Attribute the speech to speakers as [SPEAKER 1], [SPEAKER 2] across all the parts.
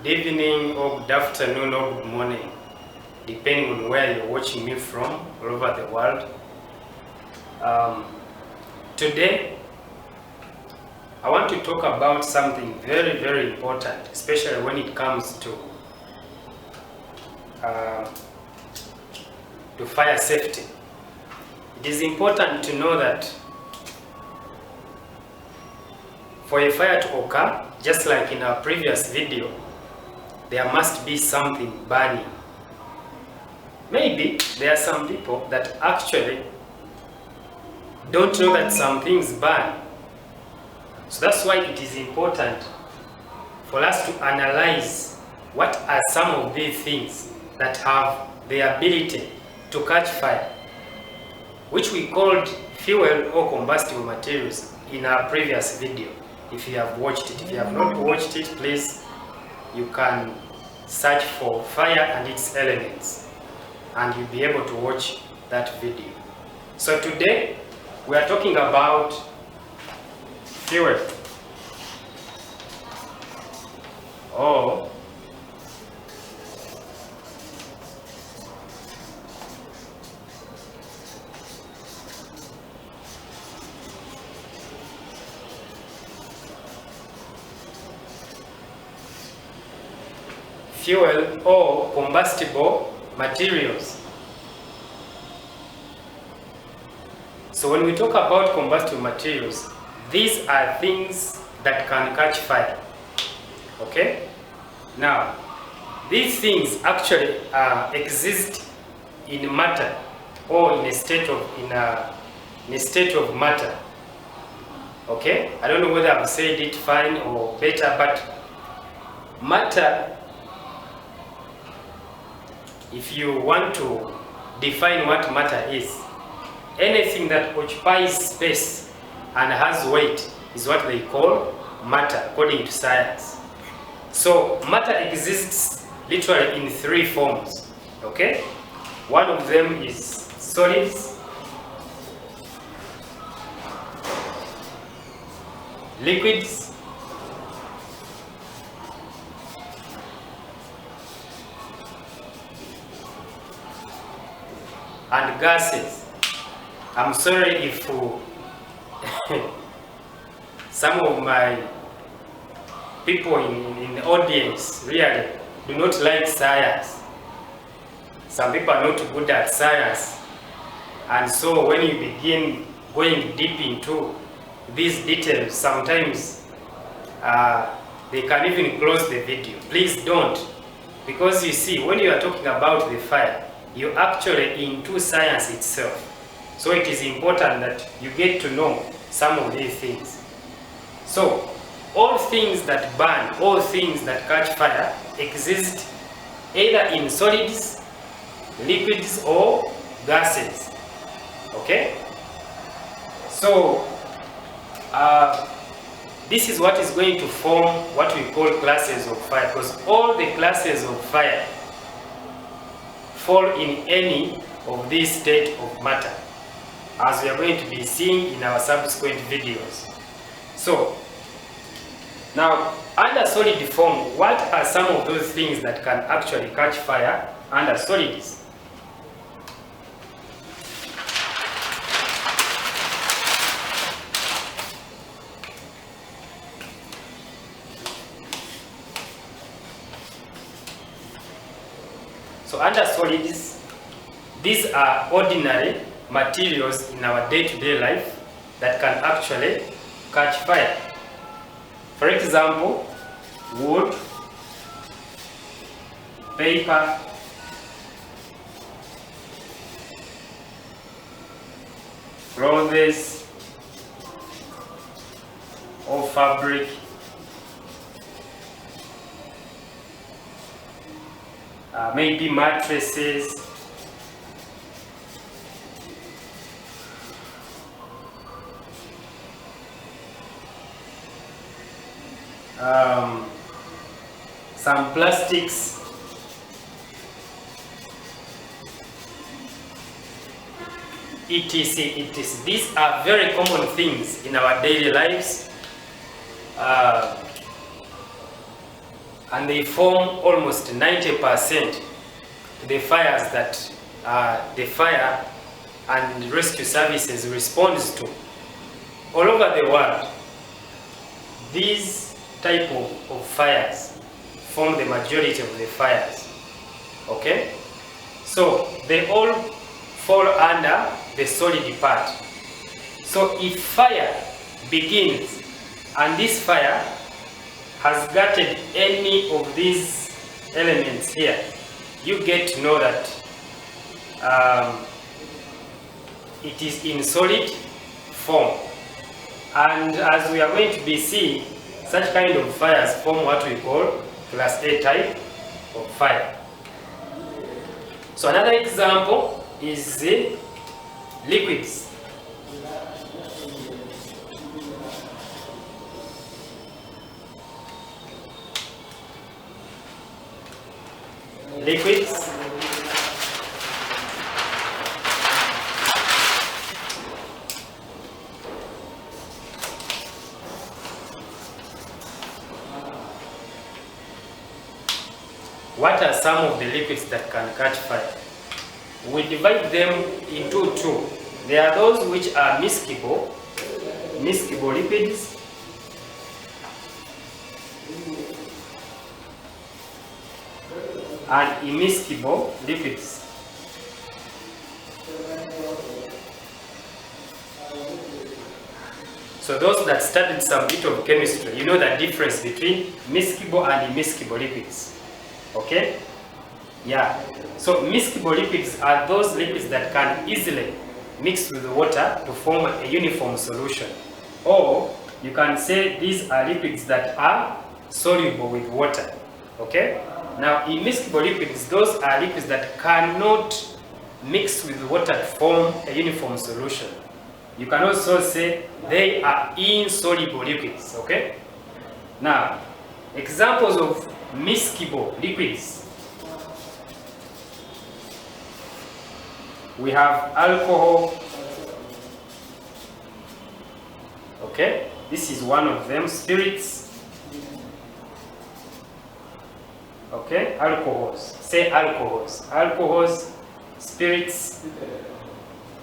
[SPEAKER 1] Good evening or good afternoon or good morning, depending on where you're watching me from all over the world. Today I want to talk about something very, very important, especially when it comes to fire safety. It is important to know that for a fire to occur, just like in our previous video, there must be something burning. Maybe there are some people that actually don't know that some things burn. So that's why it is important for us to analyze what are some of these things that have the ability to catch fire, which we called fuel or combustible materials in our previous video. If you have watched it, if you have not watched it, please, you can search for fire and its elements and you'll be able to watch that video. So today we are talking about fuel or combustible materials. So when we talk about combustible materials, these are things that can catch fire. Okay? Now, these things actually exist in matter or in a state of matter. Okay? I don't know whether I've said it fine or better, but matter, if you want to define what matter is, anything that occupies space and has weight is what they call matter, according to science. So matter exists literally in three forms. Okay? One of them is solids, liquids, and gases. I'm sorry if some of my people in the audience really do not like science. Some people are not good at science, and so when you begin going deep into these details, sometimes they can even close the video. Please don't, because you see, when you are talking about the fire, you're actually into science itself. So it is important that you get to know some of these things. So all things that burn, all things that catch fire exist either in solids, liquids, or gases. Okay? So this is what is going to form what we call classes of fire, because all the classes of fire fall in any of these state of matter, as we are going to be seeing in our subsequent videos. So now, under solid form, what are some of those things that can actually catch fire under solids? So under solids, these are ordinary materials in our day-to-day life that can actually catch fire. For example, wood, paper, clothes or fabric, maybe mattresses, some plastics, etc, etc. These are very common things in our daily lives. and they form almost 90% to the fires that the fire and rescue services responds to. All over the world, these type of fires form the majority of the fires. Okay? So they all fall under the solid part. So if fire begins and this fire has gotten any of these elements here, you get to know that it is in solid form. And as we are going to be seeing, such kind of fires form what we call class A type of fire. So another example is the liquids. Liquids. What are some of the liquids that can catch fire? We divide them into two. There are those which are miscible liquids, and immiscible liquids. So those that studied some bit of chemistry, you know the difference between miscible and immiscible liquids. Okay? Yeah. So miscible liquids are those liquids that can easily mix with water to form a uniform solution. Or you can say these are liquids that are soluble with water. Okay? Now, immiscible liquids, those are liquids that cannot mix with water to form a uniform solution. You can also say they are insoluble liquids. Okay? Now, examples of miscible liquids. We have alcohol. Okay, this is one of them. Spirits. Okay, alcohols. Say alcohols. Alcohols, spirits.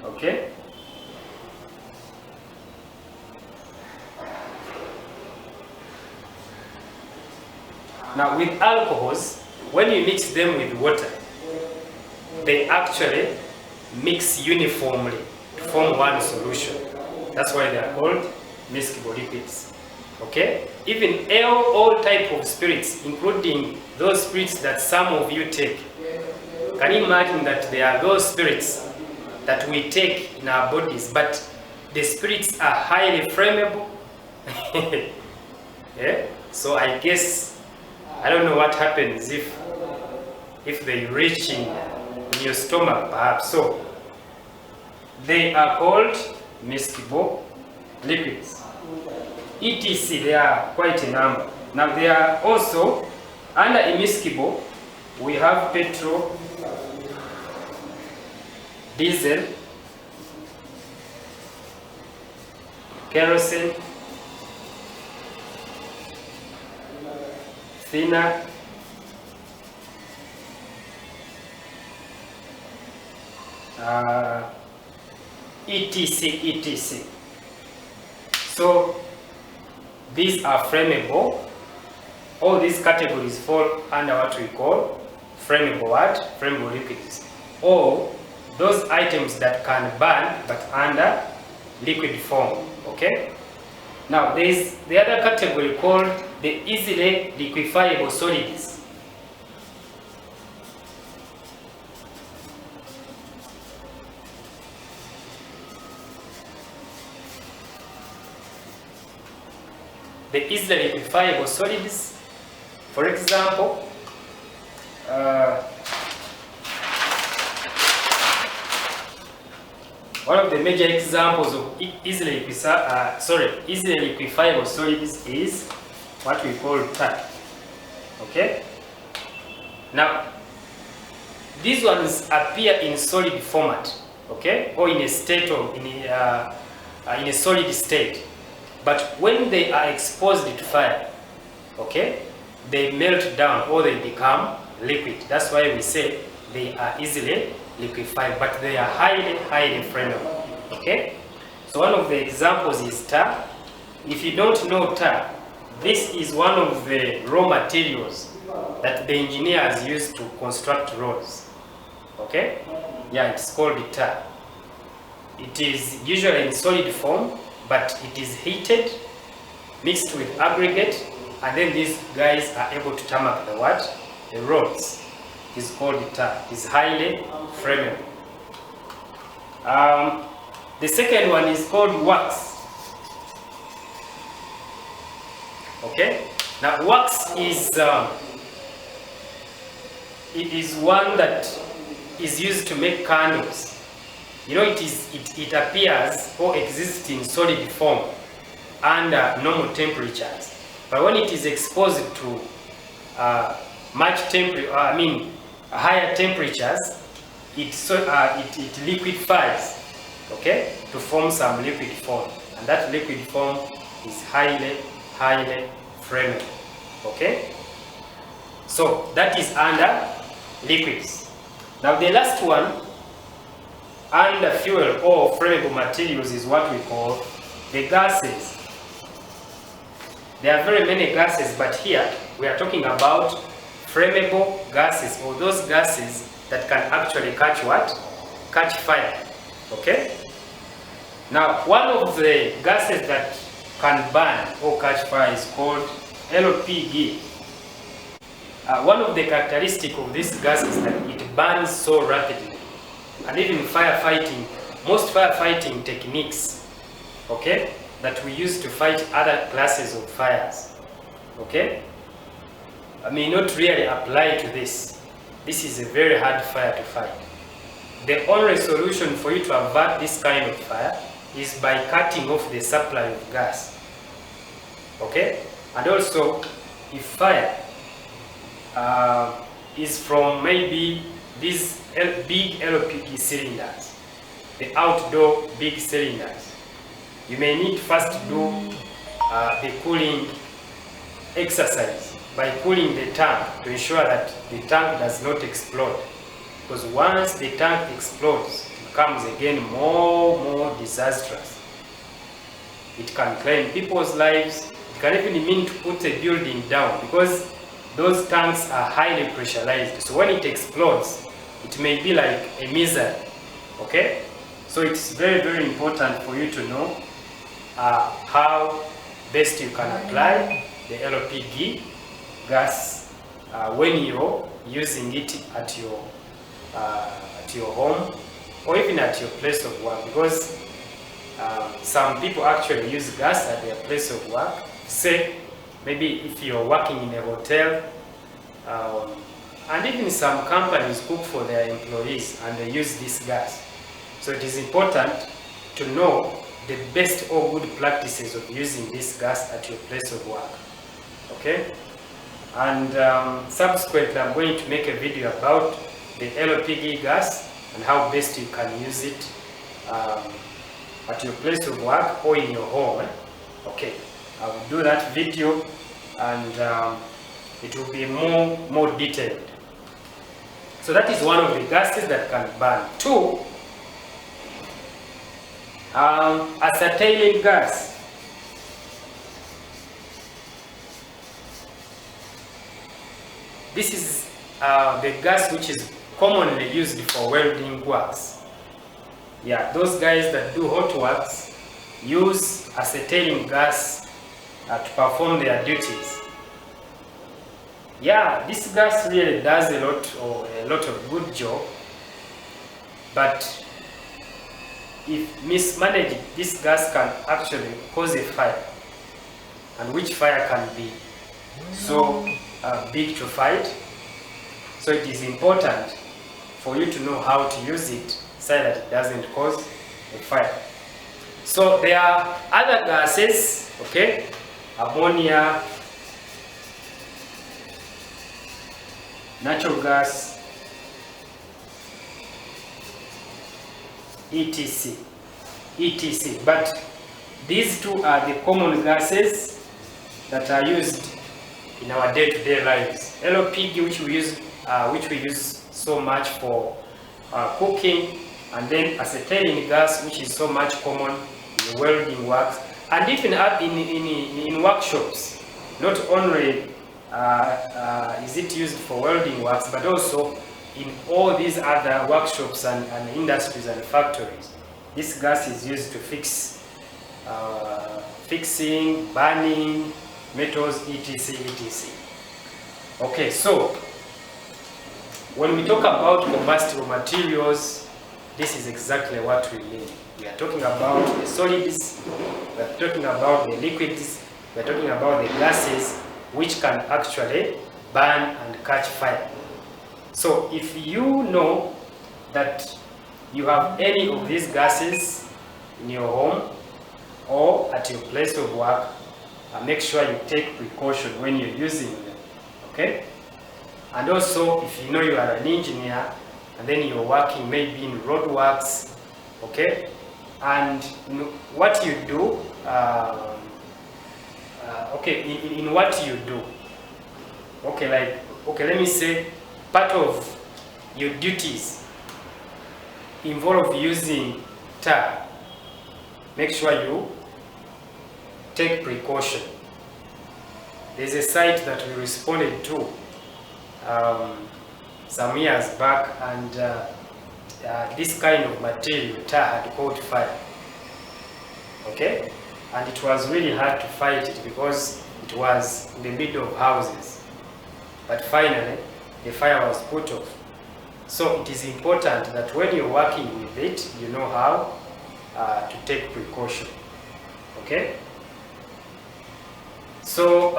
[SPEAKER 1] Okay. Now with alcohols, when you mix them with water, they actually mix uniformly to form one solution. That's why they are called miscible liquids. Okay? Even all type of spirits, including those spirits that some of you take. Can you imagine that there are those spirits that we take in our bodies, but the spirits are highly flammable? Yeah? So I guess I don't know what happens if they reach in your stomach, perhaps. So they are called miscible liquids. ETC, there are quite a number. Now they are also under immiscible. We have petrol, diesel, kerosene, thinner, etc. So these are flammable. All these categories fall under what we call flammable what? Flammable liquids. Or those items that can burn but under liquid form. Okay? Now there is the other category called the easily liquefiable solids. The easily liquefiable solids, for example, one of the major examples of easily liquefiable solids is what we call tart. Okay? Now, these ones appear in solid format, okay, or in a state of in a solid state. But when they are exposed to fire, okay, they melt down or they become liquid. That's why we say they are easily liquefied, but they are highly flammable. Okay? So one of the examples is tar. If you don't know tar, this is one of the raw materials that the engineers use to construct roads. Okay? Yeah, it's called tar. It is usually in solid form, but it is heated, mixed with aggregate, and then these guys are able to tarmac the what? The roads. It is called tar. It is highly flammable. The second one is called wax. Okay? Now wax is it is one that is used to make candles. You know, it appears or exists in solid form under normal temperatures, but when it is exposed to higher temperatures, it liquefies, okay, to form some liquid form, and that liquid form is highly flammable. Okay, so that is under liquids. Now the last one under fuel or flammable materials is what we call the gases. There are very many gases, but here we are talking about flammable gases, or those gases that can actually catch what? Catch fire. Okay? Now, one of the gases that can burn or catch fire is called LPG. One of the characteristics of this gas is that it burns so rapidly. And even firefighting, most firefighting techniques, okay, that we use to fight other classes of fires, okay, may not really apply to this. This is a very hard fire to fight. The only solution for you to avert this kind of fire is by cutting off the supply of gas. Okay? And also, if fire is from maybe these big LPG cylinders, the outdoor big cylinders, you may need first to do the cooling exercise by cooling the tank to ensure that the tank does not explode. Because once the tank explodes, it becomes again more disastrous. It can claim people's lives. It can even mean to put a building down, because those tanks are highly pressurized. So when it explodes, it may be like a missile. Okay? So it's very important for you to know how best you can apply the LPG gas when you're using it at your home or even at your place of work, because some people actually use gas at their place of work. Say maybe if you're working in a hotel, and even some companies cook for their employees and they use this gas. So it is important to know the best or good practices of using this gas at your place of work. Okay? And subsequently, I'm going to make a video about the LPG gas and how best you can use it at your place of work or in your home. Okay, I will do that video, and it will be more detailed. So that is one of the gases that can burn. Two, acetylene gas. This is the gas which is commonly used for welding works. Yeah, those guys that do hot works use acetylene gas to perform their duties. Yeah, this gas really does a lot of good job, but if mismanaged, this gas can actually cause a fire, and which fire can be so big to fight. So it is important for you to know how to use it so that it doesn't cause a fire. So there are other gases, okay, ammonia, natural gas, etc. But these two are the common gases that are used in our day-to-day lives. LPG, which we use so much for cooking, and then acetylene gas, which is so much common in welding works, and even up in workshops. Not only is it used for welding works, but also in all these other workshops and industries and factories. This gas is used to fixing, burning metals, etc. etc. Okay, so when we talk about combustible materials, this is exactly what we mean. We are talking about the solids, we are talking about the liquids, we are talking about the gases which can actually burn and catch fire. So if you know that you have any of these gases in your home or at your place of work, make sure you take precaution when you're using them, okay? And also, if you know you are an engineer and then you're working maybe in roadworks, okay? And what you do, in what you do, let me say, part of your duties involve using tar. Make sure you take precaution. There's a site that we responded to some years back, and this kind of material, tar, had caught fire. Okay? And it was really hard to fight it because it was in the middle of houses. But finally, the fire was put off. So it is important that when you're working with it, you know how to take precaution. Okay? So,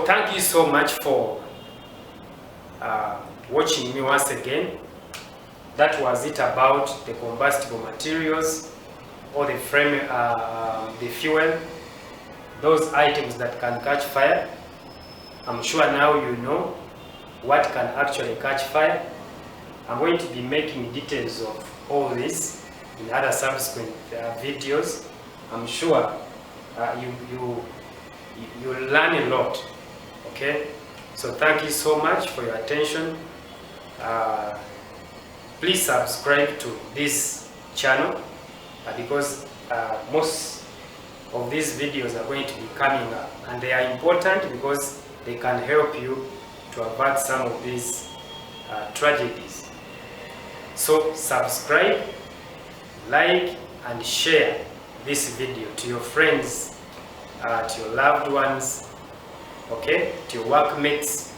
[SPEAKER 1] thank you so much for watching me once again. That was it about the combustible materials, or the frame, the fuel, those items that can catch fire. I'm sure now you know what can actually catch fire. I'm going to be making details of all this in other subsequent videos. I'm sure you'll learn a lot. Okay, so thank you so much for your attention. Please subscribe to this channel because most of these videos are going to be coming up, and they are important because they can help you to avert some of these tragedies. So subscribe, like, and share this video to your friends, to your loved ones, okay, to your workmates,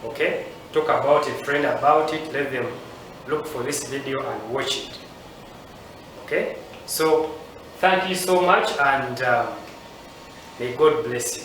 [SPEAKER 1] okay. Talk about a friend about it, let them look for this video and watch it, okay. So thank you so much, and may God bless you.